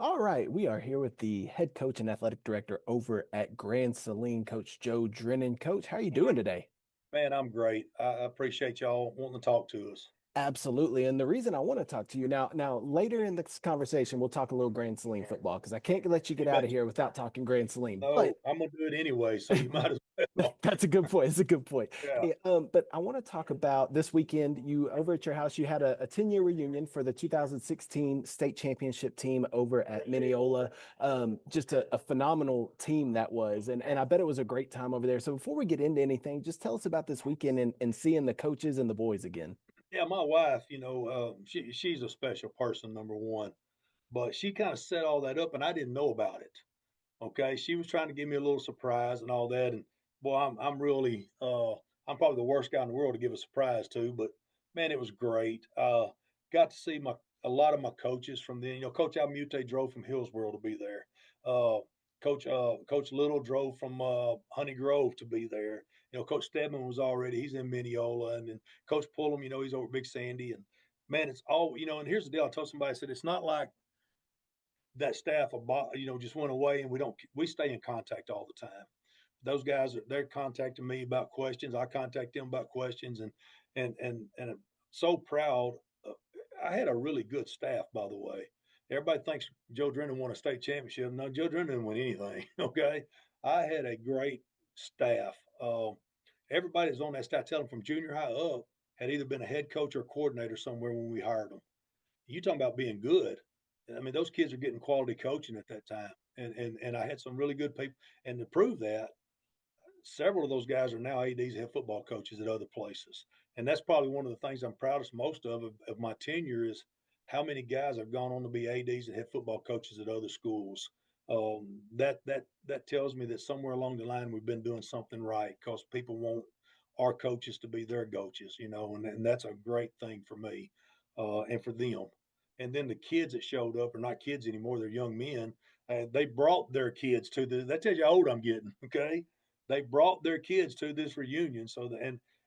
All right, we are here with the head coach and athletic director over at Grand Saline, Coach Joe Drennon. Coach, how are you doing today? Man, I'm great. I appreciate y'all wanting to talk to us. Absolutely. And the reason I want to talk to you now later in this conversation, we'll talk a little Grand Saline football because I can't let you get You out of bet. here without talking Grand Saline. No, But I'm gonna do it anyway, so you might as well. that's a good point. It's a good point. Yeah. Hey, but I want to talk about this weekend. You over at your house, you had a 10-year reunion for the 2016 state championship team over at Mineola. Just a phenomenal team that was. And I bet it was a great time over there. So before we get into anything, just tell us about this weekend and seeing the coaches and the boys again. Yeah, my wife, she's a special person, number one. But she kind of set all that up and I didn't know about it. Okay. She was trying to give me a little surprise and all that. And boy, I'm really I'm probably the worst guy in the world to give a surprise to, but man, it was great. Got to see my a lot of my coaches from then. Coach Almute drove from Hillsboro to be there. Uh, Coach Little drove from Honey Grove to be there. Coach Stedman was already he's in Mineola, and then Coach Pullum, he's over Big Sandy. And man, it's all and here's the deal. I told somebody I said it's not like that staff just went away and we stay in contact all the time. Those guys they're contacting me about questions. I contact them about questions, and I'm so proud. I had a really good staff, by the way. Everybody thinks Joe Drennon won a state championship. No, Joe Drennon didn't win anything. Okay, I had a great staff. Everybody that's on that staff, tell them from junior high up, had either been a head coach or coordinator somewhere when we hired them. You talking about being good? I mean, those kids are getting quality coaching at that time, and I had some really good people. And to prove that, several of those guys are now ADs, head football coaches at other places. And that's probably one of the things I'm proudest most of my tenure is how many guys have gone on to be ADs and head football coaches at other schools. That tells me that somewhere along the line we've been doing something right because people want our coaches to be their coaches, and that's a great thing for me and for them. And then the kids that showed up are not kids anymore; they're young men. They brought their kids to the. That tells you how old I'm getting. Okay, they brought their kids to this reunion. So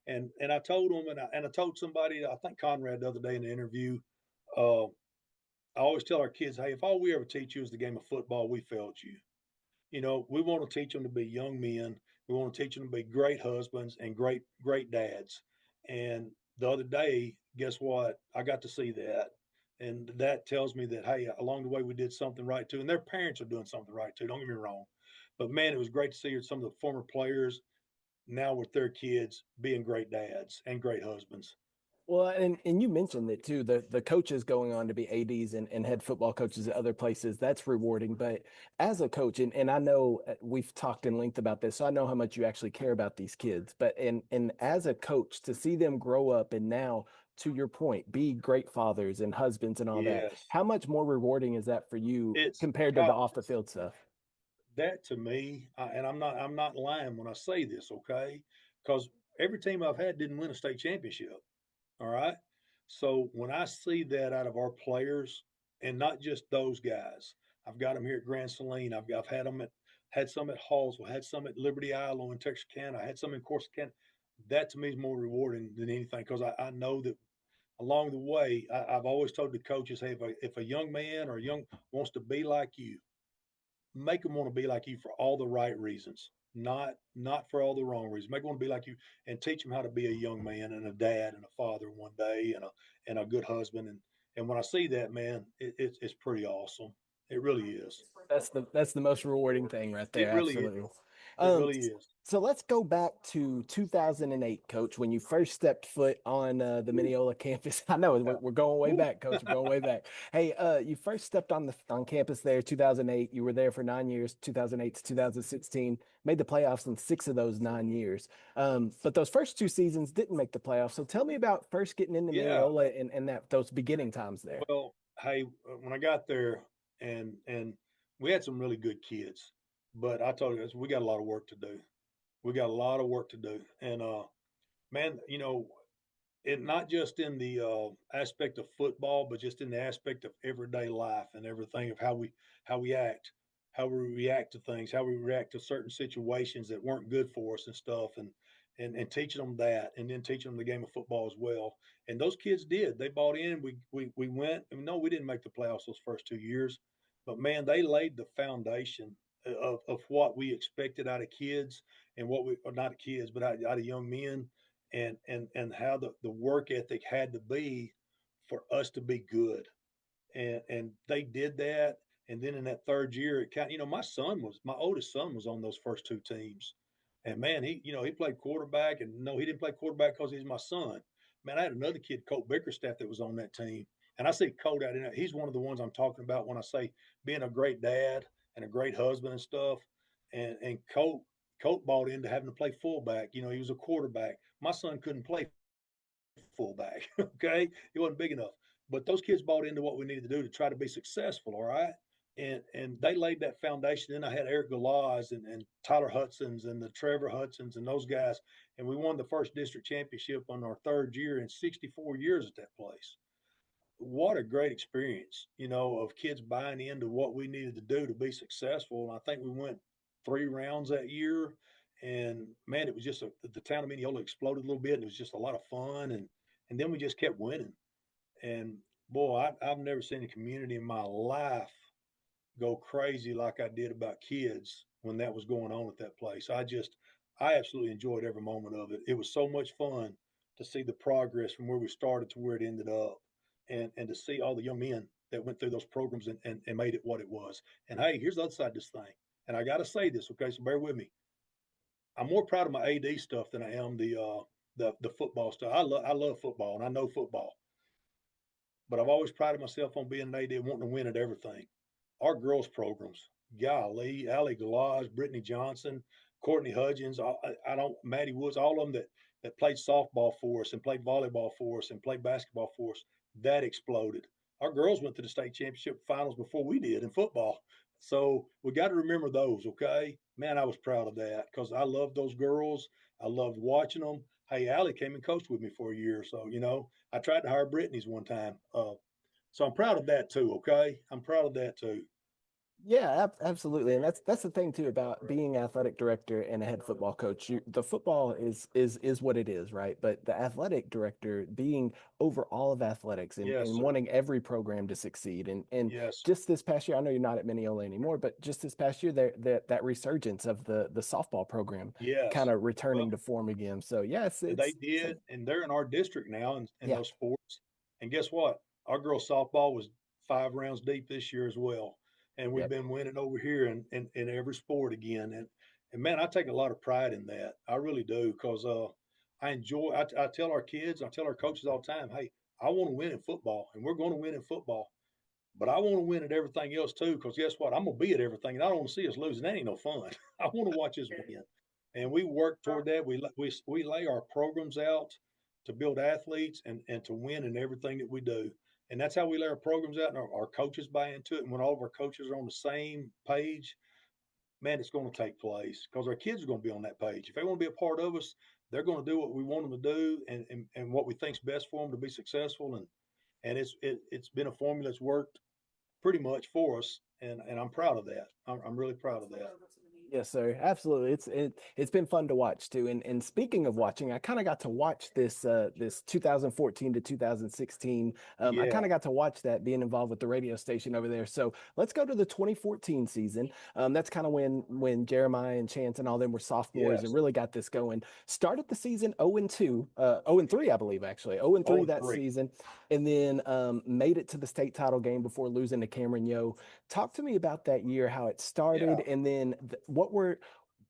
and I told them, and I told somebody, I think Conrad the other day in the interview. Uh, I always tell our kids, hey, if all we ever teach you is the game of football, we failed you. We want to teach them to be young men. We want to teach them to be great husbands and great dads. And the other day, guess what? I got to see that. And that tells me that, hey, along the way, we did something right too. And their parents are doing something right too. Don't get me wrong. But man, it was great to see some of the former players now with their kids being great dads and great husbands. Well, and you mentioned it too, the coaches going on to be ADs and head football coaches at other places, that's rewarding. But as a coach, and I know we've talked in length about this, so I know how much you actually care about these kids. But and as a coach, to see them grow up and now, to your point, be great fathers and husbands and all that, Yes. how much more rewarding is that for you It's compared to the God, off the field stuff? that to me, and I'm not lying when I say this, okay? Because every team I've had didn't win a state championship. All right. So when I see that out of our players, and not just those guys, I've got them here at Grand Saline. I've had some at Hallsville, had some at Liberty Island in Texarkana, I had some in Corsicana. That to me is more rewarding than anything because I know that along the way, I've always told the coaches, hey, if a young man or a young wants to be like you, make them want to be like you for all the right reasons, not for all the wrong reasons. Make them want to be like you and teach them how to be a young man and a dad and a father one day and a good husband. And when I see that, man, it's pretty awesome. It really is. That's the most rewarding thing right there. It really Absolutely. is. It Um, really is. so let's go back to 2008, Coach, when you first stepped foot on the Mineola campus. I know Yeah. we're going way Woo. back, Coach. We're going way back. Hey, you first stepped on campus there, 2008. You were there for 9 years, 2008 to 2016. Made the playoffs in six of those 9 years. But those first two seasons didn't make the playoffs. So tell me about first getting into Yeah. Mineola and that those beginning times there. Well, hey, when I got there, and we had some really good kids, but I told you we got a lot of work to do. We got a lot of work to do, and man, it not just in the aspect of football, but just in the aspect of everyday life and everything of how we act, how we react to things, how we react to certain situations that weren't good for us and stuff, and teaching them that, and then teaching them the game of football as well. And those kids did. They bought in. We went. And no, we didn't make the playoffs those first 2 years, But man, they laid the foundation of what we expected out of kids and what we, or not kids, but out of young men, and how the work ethic had to be for us to be good. And they did that. And then in that third year, it kind of, my oldest son was on those first two teams. And man, he played quarterback. And no, he didn't play quarterback because he's my son. Man, I had another kid, Colt Bickerstaff, that was on that team. And I see Colt out in it. He's one of the ones I'm talking about when I say being a great dad and a great husband and stuff. And Colt bought into having to play fullback. He was a quarterback. My son couldn't play fullback. Okay, he wasn't big enough. But those kids bought into what we needed to do to try to be successful. All right, and they laid that foundation. Then I had Eric Galaz and Tyler Hudson's and the Trevor Hudson's and those guys, and we won the first district championship on our third year in 64 years at that place. What a great experience, of kids buying into what we needed to do to be successful. And I think we went 3 rounds that year. And man, it was just the town of Mineola exploded a little bit. And it was just a lot of fun. And then we just kept winning. And boy, I've never seen a community in my life go crazy like I did about kids when that was going on at that place. I absolutely enjoyed every moment of it. It was so much fun to see the progress from where we started to where it ended up, and to see all the young men that went through those programs and made it what it was. And hey, here's the other side of this thing. And I got to say this, okay? So bear with me. I'm more proud of my AD stuff than I am the football stuff. I love football and I know football, but I've always prided myself on being an AD and wanting to win at everything. Our girls programs, golly, Allie Galaz, Brittany Johnson, Courtney Hudgens, I don't, Maddie Woods, all of them that played softball for us and played volleyball for us and played basketball for us, that exploded. Our girls went to the state championship finals before we did in football. So we got to remember those, okay? Man, I was proud of that because I loved those girls. I loved watching them. Hey, Allie came and coached with me for a year, so I tried to hire Brittany's one time. So I'm proud of that too. Okay, I'm proud of that too. Yeah, absolutely, and that's the thing too about being athletic director and a head football coach. The football is what it is, right? But the athletic director being over all of athletics Yes, and sir. wanting every program to succeed. And Yes, just this past year, I know you're not at Mineola anymore, but just this past year, that resurgence of the softball program kind yes. of Well, returning to form again. So yes, they it's did, and they're in our district now in yeah, those sports. And guess what? Our girls softball was 5 rounds deep this year as well, and we've yep. been winning over here in every sport again. And man, I take a lot of pride in that. I really do because I enjoy. I tell our kids, I tell our coaches all the time, hey, I want to win in football, and we're going to win in football. But I want to win at everything else too, because guess what? I'm gonna be at everything, and I don't want to see us losing. That ain't no fun. I want to watch us win, and we work toward that. We lay our programs out to build athletes and to win in everything that we do, and that's how we lay our programs out. And our coaches buy into it. And when all of our coaches are on the same page, man, it's going to take place because our kids are going to be on that page. If they want to be a part of us, they're going to do what we want them to do, and what we think's best for them to be successful. And it's been a formula that's worked pretty much for us, and I'm proud of that. I'm really proud of that. Yes, sir. Absolutely. It's been fun to watch too. And speaking of watching, I kind of got to watch this 2014 to 2016. I Yeah. kind of got to watch that being involved with the radio station over there. So let's go to the 2014 season. That's kind of when Jeremiah and Chance and all them were sophomores and Yes. really got this going. Started the season 0-2, 0-3, I believe actually. 0-3 Oh, that three. season, and then made it to the state title game before losing to Cameron Yo. Talk to me about that year, how it started, Yeah. and then what were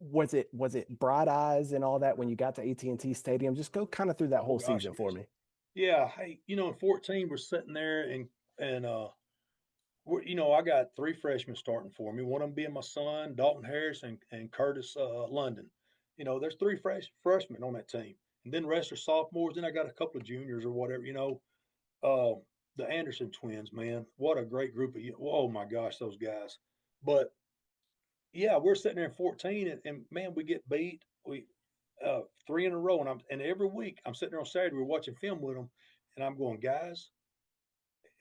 was it bright eyes and all that when you got to AT&T Stadium? Just go kind of through that Oh whole gosh, season for yes. me. Yeah. Hey, in 14, we're sitting there and I got three freshmen starting for me. One of them being my son, Dalton Harris, and Curtis London. There's three freshmen on that team, and then the rest are sophomores. Then I got a couple of juniors or whatever. Uh, the Anderson twins, man, what a great group of you. Oh my gosh, those guys. But yeah, we're sitting there in 14, and man, we get beat. We three in a row, and every week I'm sitting there on Saturday, we're watching film with them, and I'm going, guys,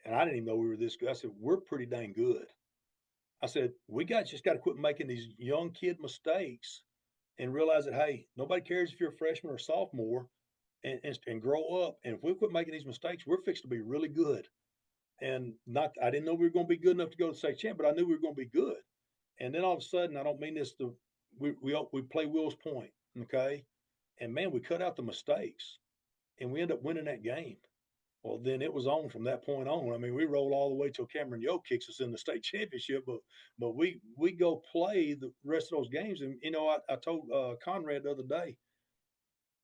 and I didn't even know we were this good. I said, we're pretty dang good. I said, we got just got to quit making these young kid mistakes and realize that hey, nobody cares if you're a freshman or sophomore, and grow up. And if we quit making these mistakes, we're fixed to be really good. and not I didn't know we were going to be good enough to go to state champ, but I knew we were going to be good. And then all of a sudden, I don't mean this to we play Will's Point, okay, and man, we cut out the mistakes, and we end up winning that game. Well, then it was on from that point on. I mean, we roll all the way till Cameron Yo kicks us in the state championship, but we go play the rest of those games. And you know, I told Conrad the other day,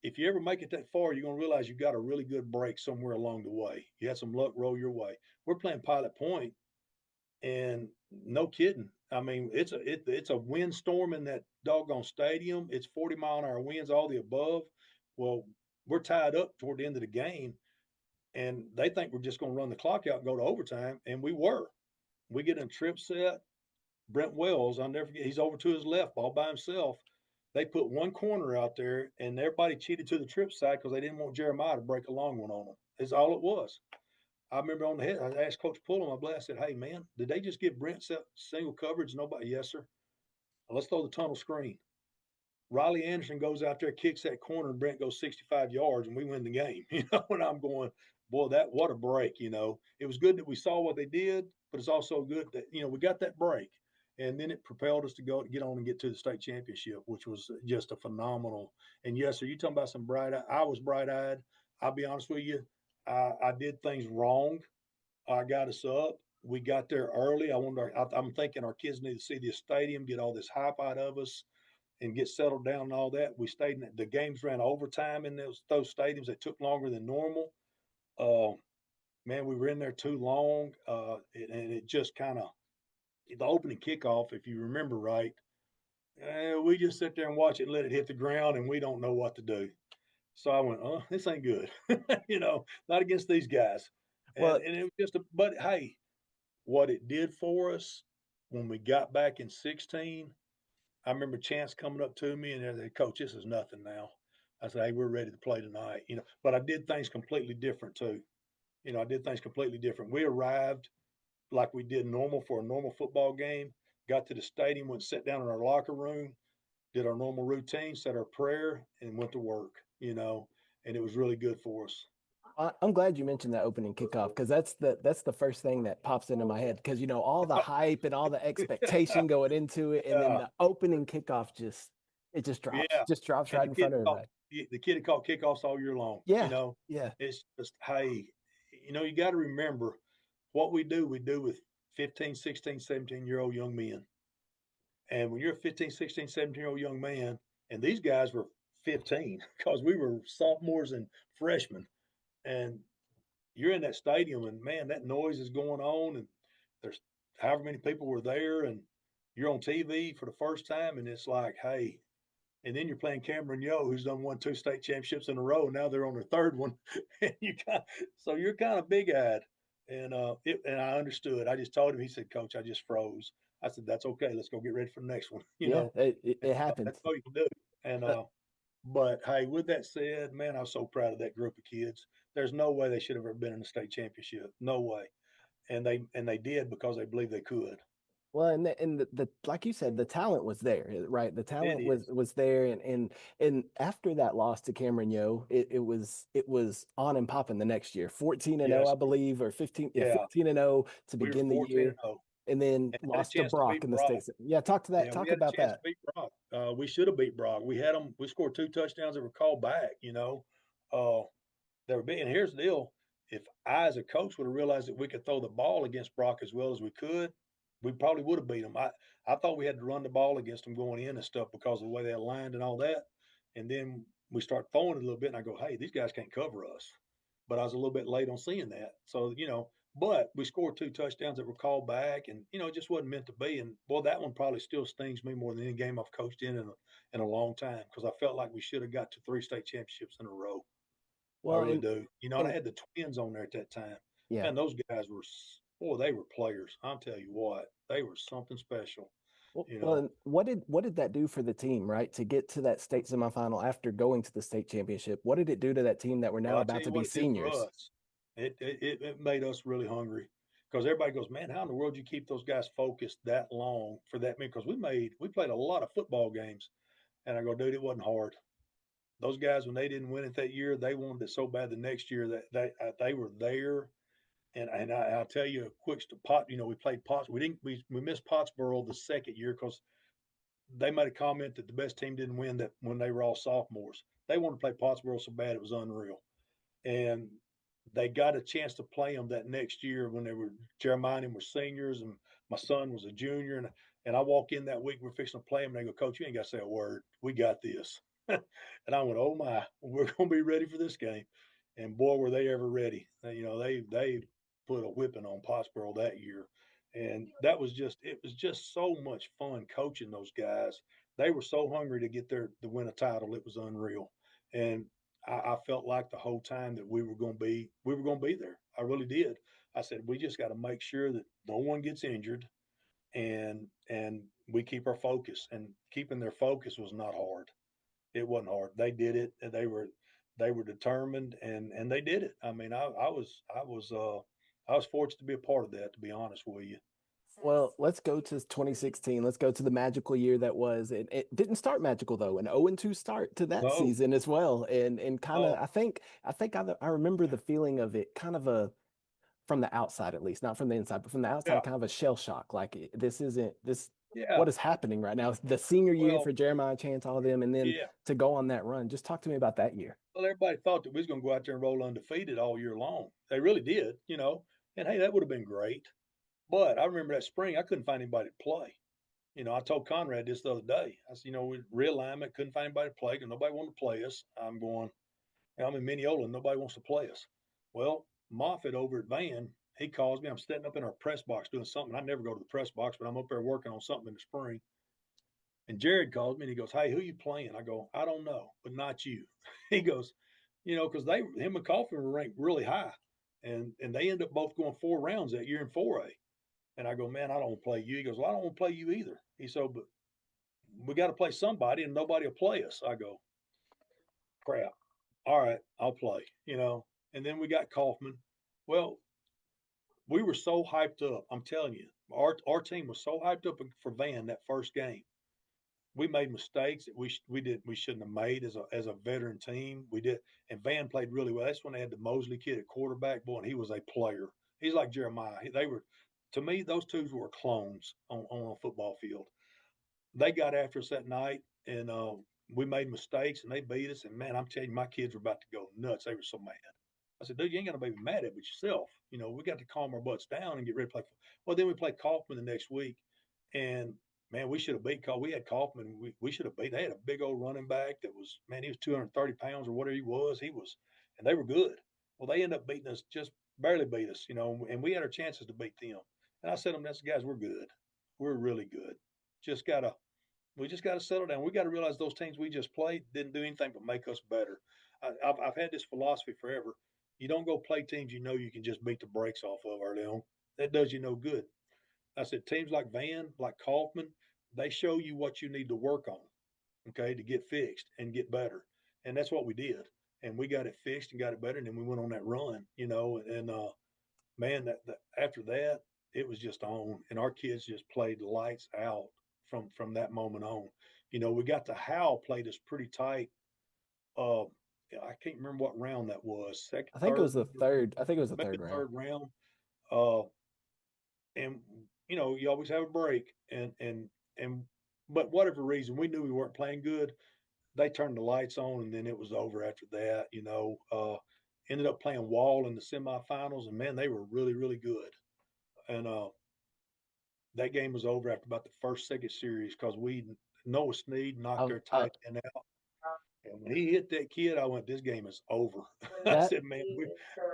if you ever make it that far, you're gonna realize you got a really good break somewhere along the way. You had some luck roll your way. We're playing Pilot Point, and no kidding. I mean, it's a windstorm in that doggone stadium. It's 40-mile-an-hour winds, all the above. Well, we're tied up toward the end of the game, and they think we're just going to run the clock out and go to overtime, and we were. We get in a trip set. Brent Wells, I'll never forget, he's over to his left all by himself. They put one corner out there, and everybody cheated to the trip side because they didn't want Jeremiah to break a long one on them. Is all it was. I remember on the head, I asked Coach Pullum, I said, "Hey man, did they just give Brent single coverage? Nobody, yes sir. Let's throw the tunnel screen." Riley Anderson goes out there, kicks that corner, and Brent goes 65 yards, and we win the game. You know, and I'm going, boy, that what a break. You know, it was good that we saw what they did, but it's also good that we got that break, and then it propelled us to go get on and get to the state championship, which was just a phenomenal. And yes, sir, you talking about some bright? I was bright eyed. I'll be honest with you, I did things wrong. I got us up. We got there early. I'm thinking our kids need to see this stadium, get all this hype out of us, and get settled down and all that. We stayed in the games ran overtime in those stadiums. They took longer than normal. Uh, man, we were in there too long, and it just kind of the opening kickoff, if you remember right. We just sit there and watch it, and let it hit the ground, and we don't know what to do. So I went, "Oh, this ain't good," not against these guys. And Well, and it was just but hey, what it did for us when we got back in 16, I remember Chance coming up to me and they said, "Coach, this is nothing now." I said, "Hey, we're ready to play tonight." But I did things completely different too. I did things completely different. We arrived like we did normal for a normal football game, got to the stadium, went and sat down in our locker room, did our normal routine, said our prayer, and went to work, and it was really good for us. I'm glad you mentioned that opening kickoff because that's the first thing that pops into my head because all the hype and all the expectation going into it, and then Yeah, the opening kickoff yeah. just drops And right in front of everybody. the kid had caught kickoffs all year long. Yeah, yeah. It's just hey, you got to remember what we do with 15, 16, 17-year-old young men. And when you're a 15, 16, 17-year-old young man, and these guys were 15 because we were sophomores and freshmen, and you're in that stadium, and man, that noise is going on, and there's however many people were there, and you're on TV for the first time, and it's like, hey, and then you're playing Cameron Yo, who's won 2 state championships in a row. And now they're on their third one, and so you're kind of big eyed. And I understood. I just told him. He said, "Coach, I just froze." I said, "That's okay. Let's go get ready for the next one." Yeah, it That's happens. all you can do. And Uh, but hey, with that said, man, I was so proud of that group of kids. There's no way they should have ever been in the state championship. No way. And they did because they believed they could. well, and the like you said, the talent was there, right? The It talent was is. was there, and after that loss to Cameron Yo, it was on and popping the next year, 14-0, Yes. I believe, or 15, yeah, Yeah. 15-0 to We were begin the 14 and year, 0. and then And had a lost to chance to Brock beat in the Brock. states. Yeah, Yeah, we talk had a about chance to that. beat Brock. We should have beat Brock. We had them. We scored 2 touchdowns that were called back. Uh, they were big. And here's the deal: if I, as a coach, would have realized that we could throw the ball against Brock as well as we could, we probably would have beat them. I thought we had to run the ball against them going in and stuff because of the way they aligned and all that. And then we start throwing it a little bit, and I go, "Hey, these guys can't cover us." But I was a little bit late on seeing that. So. But we scored 2 touchdowns that were called back, and it just wasn't meant to be. And boy, that one probably still stings me more than any game I've coached in a long time because I felt like we should have got to 3 state championships in a row. I Well, really do. And I and had the twins on there at that time. yeah. Man, those guys were boy, they were players. I'll tell you what, they were something special. Well, You well, know, and what did that do for the team, right? To get to that state semifinal after going to the state championship, what did it do to that team that were well, now I tell about to you be what it did for seniors? us. It made us really hungry because everybody goes, man, how in the world you keep those guys focused that long for that? Because we played a lot of football games, and I go, dude, it wasn't hard. Those guys when they didn't win it that year, they wanted it so bad the next year that they were there. I'll tell you a quick pot. We played Potts. We missed Pottsboro the second year because they made a comment that the best team didn't win that when they were all sophomores. They wanted to play Pottsboro so bad it was unreal, and they got a chance to play them that next year when they were Jeremiah and them were seniors, and my son was a junior, and I walk in that week we're fixing to play them, and they go, Coach, you ain't got to say a word. We got this. And I went, oh my, we're going to be ready for this game. And boy, were they ever ready. They put a whipping on Pottsboro that year. And it was just so much fun coaching those guys. They were so hungry to get there to win a title. It was unreal. And I felt like the whole time that we were going to be there. I really did. I said, we just got to make sure that no one gets injured and we keep our focus. And keeping their focus was not hard. It wasn't hard. They did it, and they were determined, and they did it. I mean, I was fortunate to be a part of that. To be honest with you, Well, let's go to 2016. Let's go to the magical year that was. It didn't start magical though. An 0-2 start to that no, season as well. And kind of oh I remember the feeling of it kind of a from the outside at least, not from the inside, but from the outside, yeah, kind of a shell shock. Like this isn't this yeah. what is happening right now. The senior year Well, for Jeremiah Chance, all of them, and then yeah. to go on that run. Just talk to me about that year. Well, everybody thought that we was going to go out there and roll undefeated all year long. They really did. And hey, that would have been great. But I remember that spring, I couldn't find anybody to play. I told Conrad this the other day. I said, we realignment, couldn't find anybody to play because nobody wanted to play us. I'm in Mineola and nobody wants to play us. Well, Moffitt over at Van, he calls me. I'm sitting up in our press box doing something. I never go to the press box, but I'm up there working on something in the spring. And Jared calls me and he goes, Hey, who you playing? I go, I don't know, but not you. He goes, because him and Kaufman were ranked really high. And they end up both going 4 rounds that year in 4A. And I go, man, I don't want to play you. He goes, well, I don't want to play you either. He said, but we got to play somebody and nobody will play us. I go, crap. All right, I'll play. And then we got Kaufman. Well, we were so hyped up. I'm telling you, our team was so hyped up for Van that first game. We made mistakes that we shouldn't have made as a veteran team. We did, and Van played really well. That's when they had the Mosley kid at quarterback. Boy, and he was a player. He's like Jeremiah. They were, to me, those two were clones on a football field. They got after us that night, and we made mistakes, and they beat us. And man, I'm telling you, my kids were about to go nuts. They were so mad. I said, dude, you ain't got to be mad at but yourself. We got to calm our butts down and get ready to play. Well, then we played Kaufman the next week, and man, we should have beat. We had Kaufman. We should have beat. They had a big old running back that was, man, he was 230 pounds or whatever he was. And they were good. Well, they ended up beating us, just barely beat us, and we had our chances to beat them. And I said to them, that's guys, we're good. We're really good. Just gotta we just got to settle down. We got to realize those teams we just played didn't do anything but make us better. I've had this philosophy forever. You don't go play teams you can just beat the brakes off of early on. That does you no good. I said teams like Van, like Kaufman, they show you what you need to work on, okay, to get fixed and get better. And that's what we did. And we got it fixed and got it better. And then we went on that run. And man, after that, it was just on. And our kids just played lights out from that moment on. We got to Howell played us pretty tight. Uh, I can't remember what round that was. Second, I think it third, was the third. I think it was the maybe third round. third round. Uh, and you always have a break, and but whatever reason, we knew we weren't playing good. They turned the lights on, and then it was over after that. Ended up playing Wall in the semifinals, and man, they were really, really good. And that game was over after about the second series because Noah Snead knocked I, their I, tight end out. And when he hit that kid, I went, "This game is over." I that said, "Man,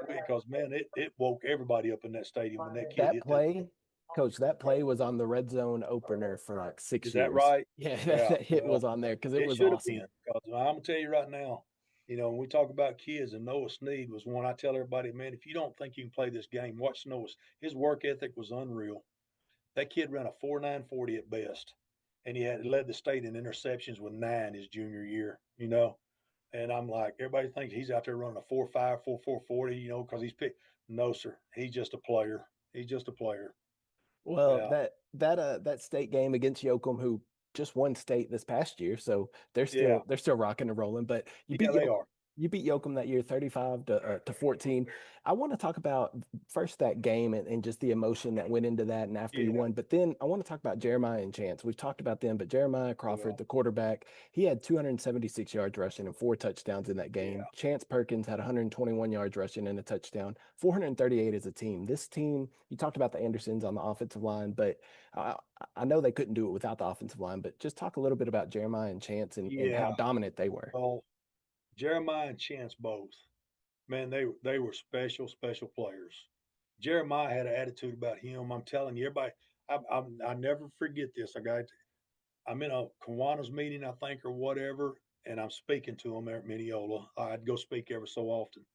because man, it woke everybody up in that stadium when that kid that hit that." play, coach, that play was on the red zone opener for like Is six that years. right? Yeah, Yeah. that hit Well, was on there because it it was should have awesome. been because I'm gonna tell you right now. When we talk about kids, and Noah Snead was one. I tell everybody, man, if you don't think you can play this game, watch Noah. His work ethic was unreal. That kid ran a 4.940 at best, and he had led the state in interceptions with 9 his junior year. And I'm like, everybody thinks he's out there running a 4.5, 4.440, because he's picked. No, sir, he's just a player. He's just a player. Well, Yeah, that state game against Yoakum, who just won state this past year, so they're yeah, still they're still rocking and rolling. But you yeah. beat They Yoakum, are. You beat Yoakum that year, 35 to 14. I want to talk about first that game and just the emotion that went into that and after you Yeah, won. But then I want to talk about Jeremiah and Chance. We've talked about them, but Jeremiah Crawford, well, the quarterback, he had 276 yards rushing and four touchdowns in that game. yeah, Chance Perkins had 121 yards rushing and a touchdown, 438 as a team. This team, you talked about the Andersons on the offensive line, but I, I know they couldn't do it without the offensive line. But just talk a little bit about Jeremiah and Chance and yeah. how dominant they were. Well, Jeremiah and Chance both, man, they were special, special players. Jeremiah had an attitude about him. I'm telling you, everybody, I never forget this. I'm in a Kiwanis meeting, I think, or whatever, and I'm speaking to him at Mineola. I'd go speak every so often.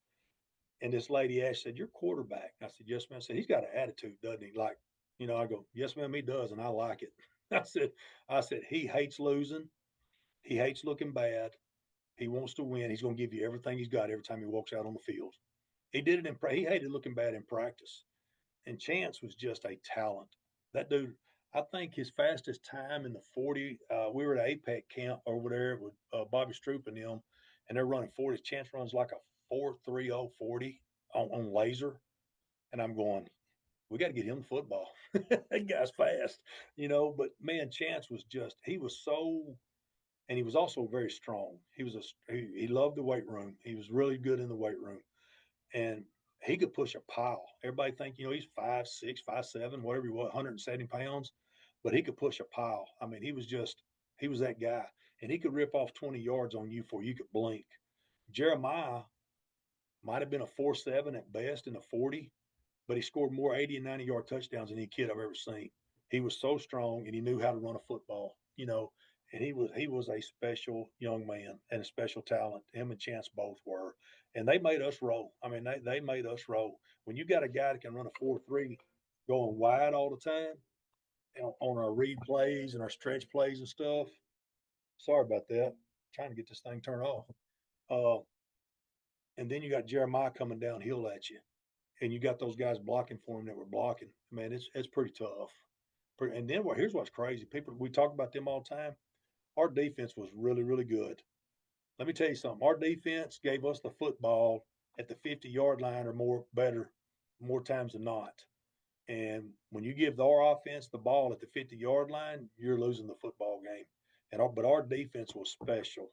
And this lady asked, said, "Your quarterback?" I said, "Yes, ma'am." I said, "He's got an attitude, doesn't he?" Like, I go, "Yes, ma'am, he does, and I like it." I said, he hates losing. He hates looking bad. He wants to win. He's going to give you everything he's got every time he walks out on the field. He did it he hated looking bad in practice. And Chance was just a talent. That dude, I think his fastest time in the 40, we were at APEC camp over there with Bobby Stroop and them, and they're running 40. Chance runs like a 4.30 40 on laser. And I'm going, we got to get him the football. That guy's fast, But man, Chance was he was so, and he was also very strong. He loved the weight room. He was really good in the weight room, and he could push a pile. Everybody think he's 5'6", 5'7", whatever he was, 170 pounds, but he could push a pile. I mean, he was that guy, and he could rip off 20 yards on you before you could blink. Jeremiah might have been a 4.7 at best in the 40, but he scored more 80 and 90-yard touchdowns than any kid I've ever seen. He was so strong, and he knew how to run a football, and he was a special young man and a special talent. Him and Chance both were, and they made us roll. I mean, they made us roll. When you got a guy that can run a 4.3 going wide all the time on our read plays and our stretch plays and stuff. Sorry about that. Trying to get this thing turned off. Uh, and then you got Jeremiah coming downhill at you, and you got those guys blocking for him that were blocking. Man, it's pretty tough. And then here's what's crazy. People, we talk about them all the time. Our defense was really, really good. Let me tell you something. Our defense gave us the football at the 50-yard line or more times than not. And when you give our offense the ball at the 50-yard line, you're losing the football game. But our defense was special.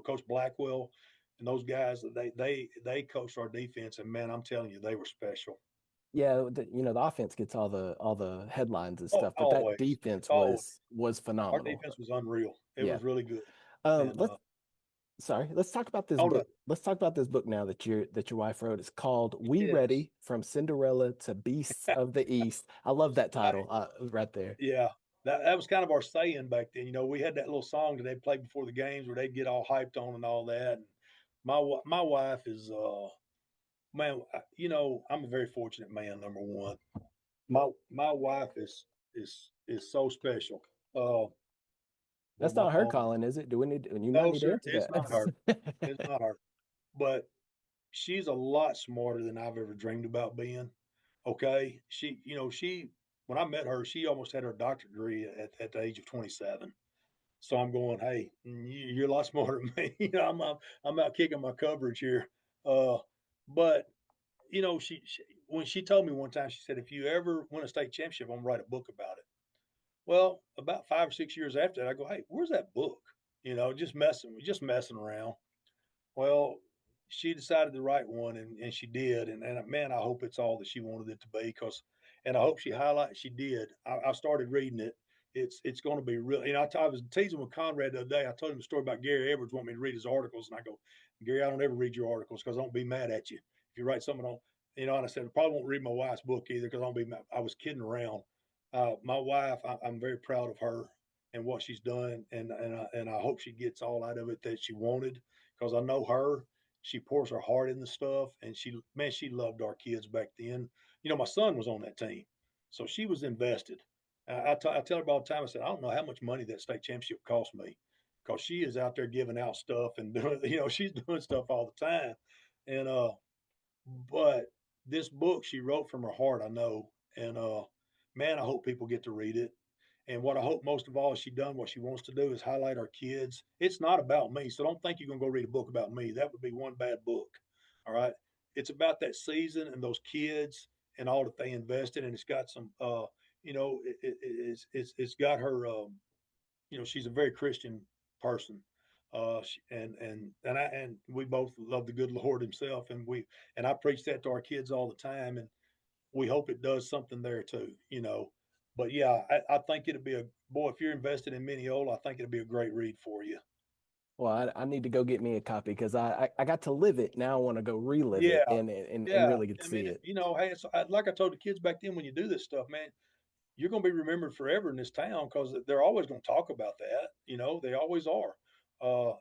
Coach Blackwell and those guys, they coached our defense, and man, I'm telling you, they were special. Yeah, the offense gets all the headlines and Oh, stuff, but that always, defense always. was Our phenomenal. defense was unreal. It Yeah. was really good. And Let's sorry, let's talk about this on the book. Let's talk about this book now that your wife wrote. It's called We yes, Ready from Cinderella to Beasts of the East. I love that I, title right there. yeah, that was kind of our saying back then. We had that little song that they played before the games where they'd get all hyped on and all that. And my wife is man, I'm a very fortunate man. Number one, my wife is so special. Boy, That's my not her phone. calling, is it? Do you might No, need to sir, answer it's not her. that? It's not her. But she's a lot smarter than I've ever dreamed about being. Okay, when I met her, she almost had her doctorate degree at the age of 27. So I'm going, hey, you're a lot smarter than me. I'm out kicking my coverage here. Uh, but she when she told me one time, she said, if you ever win a state championship, I'm gonna write a book about it. Well, about 5 or 6 years after that, I go, hey, where's that book? Just messing around. Well, she decided to write one, and she did. And man, I hope it's all that she wanted it to be. And I hope she did. I started reading it. It's going to be real. I was teasing with Conrad the other day. I told him a story about Gary Edwards wanting me to read his articles, and I go, Gary, I don't ever read your articles because I don't be mad at you if you write something on. And I said I probably won't read my wife's book either because I don't be mad. I was kidding around. My wife, I'm very proud of her and what she's done, and I hope she gets all out of it that she wanted because I know her. She pours her heart in the stuff, and she loved our kids back then. My son was on that team, so she was invested. I tell her all the time. I said, I don't know how much money that state championship cost me, because she is out there giving out stuff and doing. She's doing stuff all the time, and but this book she wrote from her heart, I know, and man, I hope people get to read it. And what I hope most of all is she done what she wants to do is highlight our kids. It's not about me, so don't think you're gonna go read a book about me. That would be one bad book. All right. It's about that season and those kids and all that they invested, and it's got some it's got her she's a very Christian person. And we both love the good Lord Himself, and I preach that to our kids all the time, and we hope it does something there too. But yeah, I think it'd be a boy if you're invested in Mineola, I think it'd be a great read for you. Well, I need to go get me a copy because I got to live it. Now I want to go relive it Yeah, and yeah. really get to I see mean, it. hey, like I told the kids back then, when you do this stuff, man, you're going to be remembered forever in this town because they're always going to talk about that. They always are.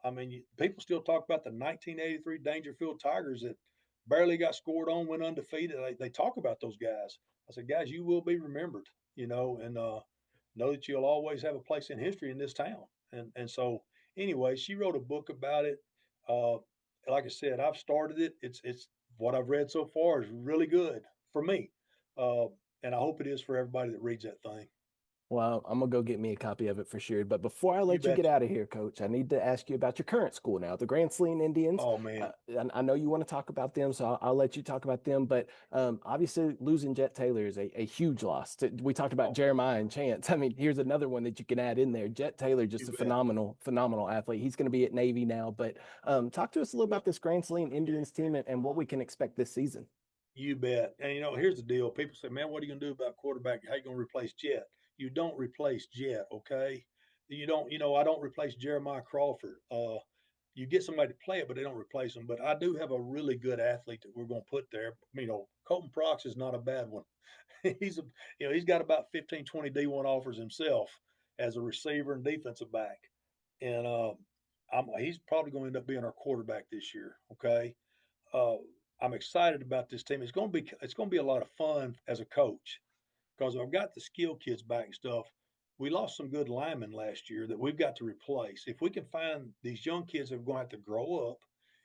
I mean, people still talk about the 1983 Dangerfield Tigers that barely got scored on, went undefeated. They talk about those guys. I said, guys, you will be remembered, and know that you'll always have a place in history in this town. And so, anyway, she wrote a book about it. Uh, like I said, I've started it. It's what I've read so far is really good for me. Uh, and I hope it is for everybody that reads that thing. Well, I'm gonna go get me a copy of it for sure. But before I You let you get betcha. out of here, Coach, I need to ask you about your current school now, the Grand Saline Indians. Oh man. I know you want to talk about them, so I'll let you talk about them. But obviously, losing Jet Taylor is a huge loss. We talked about Oh, Jeremiah and Chance. I mean, here's another one that you can add in there. Jet Taylor, you just a bet. phenomenal athlete. He's going to be at Navy now. But talk to us a little Well, about this Grand Saline Indians team and what we can expect this season. you bet. And here's the deal. People say, "Man, what are you going to do about quarterback? How you going to replace Jet?" You don't replace Jet, okay? You don't. I don't replace Jeremiah Crawford. You get somebody to play it, but they don't replace them. But I do have a really good athlete that we're going to put there. Colton Prox is not a bad one. He's got about 15, 20 D1 offers himself as a receiver and defensive back, and he's probably going to end up being our quarterback this year. Okay, uh, I'm excited about this team. It's going to be a lot of fun as a coach because I've got the skill kids back and stuff. We lost some good linemen last year that we've got to replace. If we can find these young kids that are going to have to grow up,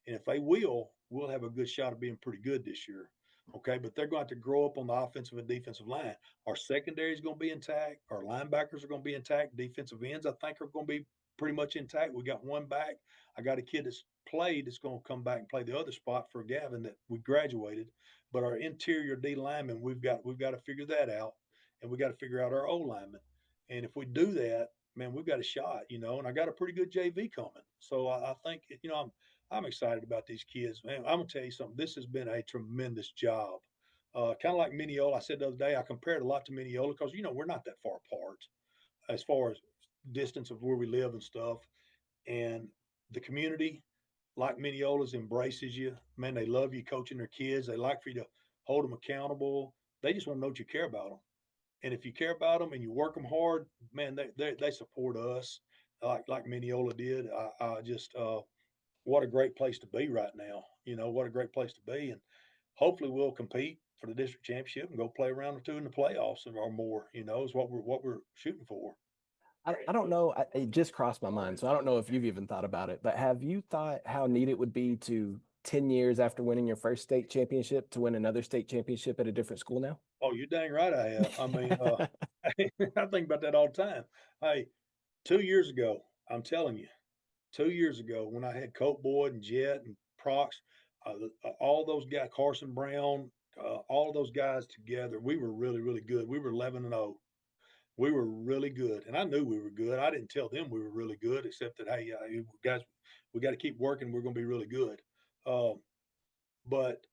and if they will, we'll have a good shot of being pretty good this year. Okay, but they're going to have to grow up on the offensive and defensive line. Our secondary is going to be intact. Our linebackers are going to be intact. Defensive ends, I think, are going to be pretty much intact. We got one back. I got a kid that's played that's going to come back and play the other spot for Gavin that we graduated. But our interior D linemen, we've got to figure that out, and we got to figure out our O linemen. And if we do that, man, we've got a shot, and I got a pretty good JV coming. So I think, I'm excited about these kids, man. I'm gonna tell you something. This has been a tremendous job. Kind of like Mineola. I said the other day, I compared a lot to Mineola because we're not that far apart as far as distance of where we live and stuff. And the community, like Mineola's, embraces you. Man, they love you coaching their kids. They like for you to hold them accountable. They just want to know that you care about them. And if you care about them and you work them hard, man, they support us like Mineola did. I just what a great place to be right now. What a great place to be, and hopefully we'll compete for the district championship and go play a round or two in the playoffs or more. Is what we're shooting for. I don't know. It just crossed my mind. So I don't know if you've even thought about it, but have you thought how neat it would be to 10 years after winning your first state championship to win another state championship at a different school now? Oh, you're dang right I have. I mean, I think about that all the time. Hey, 2 years ago, I'm telling you, 2 years ago when I had Colt Boyd and Jet and Prox, all those guys, Carson Brown, all of those guys together, we were really, really good. We were 11-0. We were really good, and I knew we were good. I didn't tell them we were really good, except that hey, guys, we got to keep working. We're going to be really good. Uh, but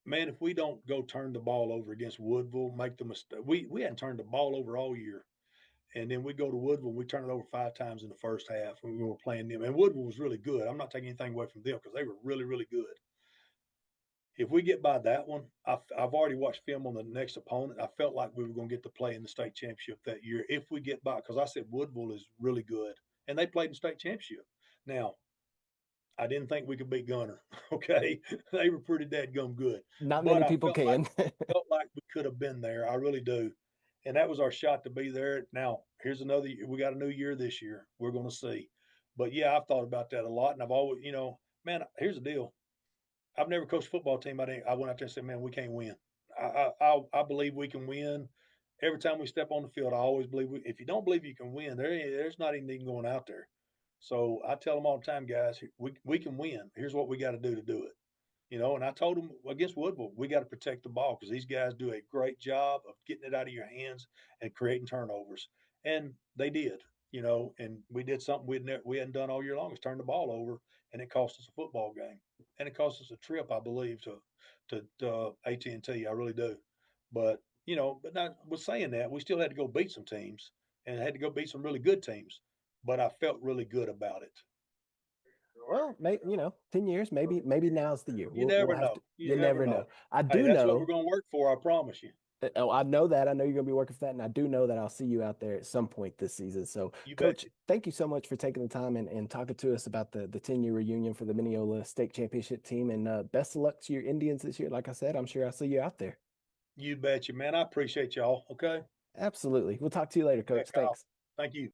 man, if we don't go turn the ball over against Woodville, make the mistake. We hadn't turned the ball over all year. And then we go to Woodville and we turn it over 5 times in the first half when we were playing them. And Woodville was really good. I'm not taking anything away from them because they were really, really good. If we get by that one, I've already watched film on the next opponent. I felt like we were going to get to play in the state championship that year if we get by, because I said Woodville is really good. And they played in the state championship. Now, I didn't think we could beat Gunner. Okay. They were pretty dadgum good. Not But many I people felt like can. we could have been there. I really do. And that was our shot to be there. Now, here's another year. We got a new year this year. We're going to see. But yeah, I've thought about that a lot. And I've always, man, here's the deal. I've never coached a football team. I went out there and said, man, we can't win. I believe we can win. every time we step on the field, I always believe if you don't believe you can win, there's not even going out there. So I tell them all the time, guys, we can win. Here's what we got to do it. And I told them against Woodville, we got to protect the ball because these guys do a great job of getting it out of your hands and creating turnovers. And they did, and we did something we hadn't done all year long is turn the ball over, and it cost us a football game, and it cost us a trip, I believe, to AT&T. I really do, but but not with saying that, we still had to go beat some teams and had to go beat some really good teams. But I felt really good about it. Well, 10 years, maybe now's the year. You We'll never have know. to. You You never never know. know. I Hey, do that's what we're know. going to work for. I promise you. Oh, I know that. I know you're going to be working for that, and I do know that I'll see you out there at some point this season. So, You Coach, betcha. thank you so much for taking the time and talking to us about the 10-year reunion for the Mineola State Championship team. And best of luck to your Indians this year. Like I said, I'm sure I'll see you out there. You betcha, man. I appreciate y'all. Okay. Absolutely. We'll talk to you later, Okay, Coach. Kyle. Thanks. Thank you.